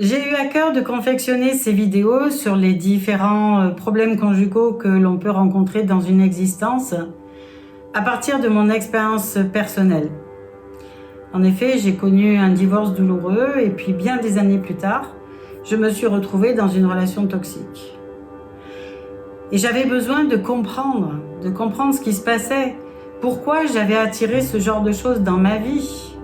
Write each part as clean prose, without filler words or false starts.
J'ai eu à cœur de confectionner ces vidéos sur les différents problèmes conjugaux que l'on peut rencontrer dans une existence à partir de mon expérience personnelle. En effet, j'ai connu un divorce douloureux et puis bien des années plus tard, je me suis retrouvée dans une relation toxique. Et j'avais besoin de comprendre ce qui se passait, pourquoi j'avais attiré ce genre de choses dans ma vie.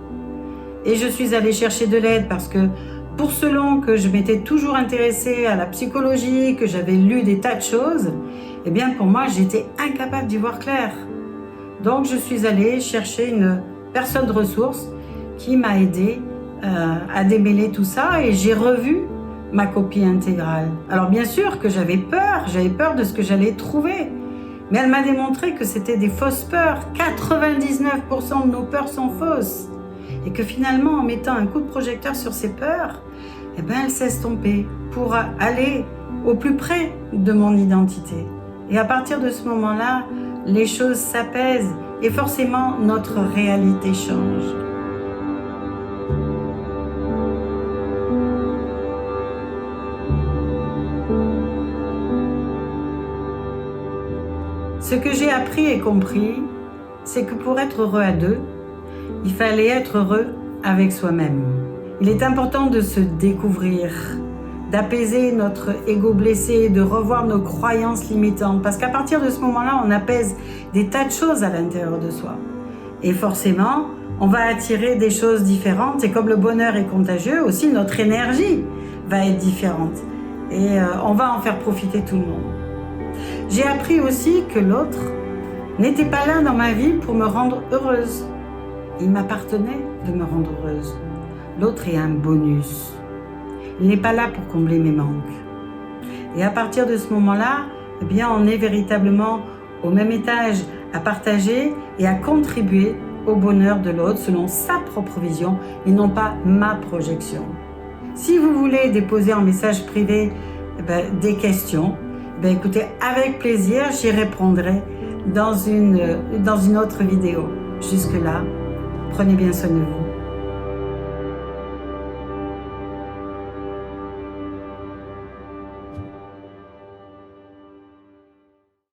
Et je suis allée chercher de l'aide parce que pour selon que je m'étais toujours intéressée à la psychologie, que j'avais lu des tas de choses, eh bien pour moi j'étais incapable d'y voir clair. Donc je suis allée chercher une personne de ressources qui m'a aidée à démêler tout ça et j'ai revu ma copie intégrale. Alors bien sûr que j'avais peur de ce que j'allais trouver, mais elle m'a démontré que c'était des fausses peurs. 99% de nos peurs sont fausses. Et que finalement, en mettant un coup de projecteur sur ces peurs, eh ben, elles s'estompaient pour aller au plus près de mon identité. Et à partir de ce moment-là, les choses s'apaisent et forcément notre réalité change. Ce que j'ai appris et compris, c'est que pour être heureux à deux, il fallait être heureux avec soi-même. Il est important de se découvrir, d'apaiser notre ego blessé, de revoir nos croyances limitantes, parce qu'à partir de ce moment-là, on apaise des tas de choses à l'intérieur de soi. Et forcément, on va attirer des choses différentes, et comme le bonheur est contagieux, aussi notre énergie va être différente. Et on va en faire profiter tout le monde. J'ai appris aussi que l'autre n'était pas là dans ma vie pour me rendre heureuse. Il m'appartenait de me rendre heureuse. L'autre est un bonus. Il n'est pas là pour combler mes manques. Et à partir de ce moment-là, eh bien, on est véritablement au même étage à partager et à contribuer au bonheur de l'autre selon sa propre vision et non pas ma projection. Si vous voulez déposer en message privé des questions, écoutez, avec plaisir, j'y répondrai dans une autre vidéo. Jusque-là, prenez bien soin de vous.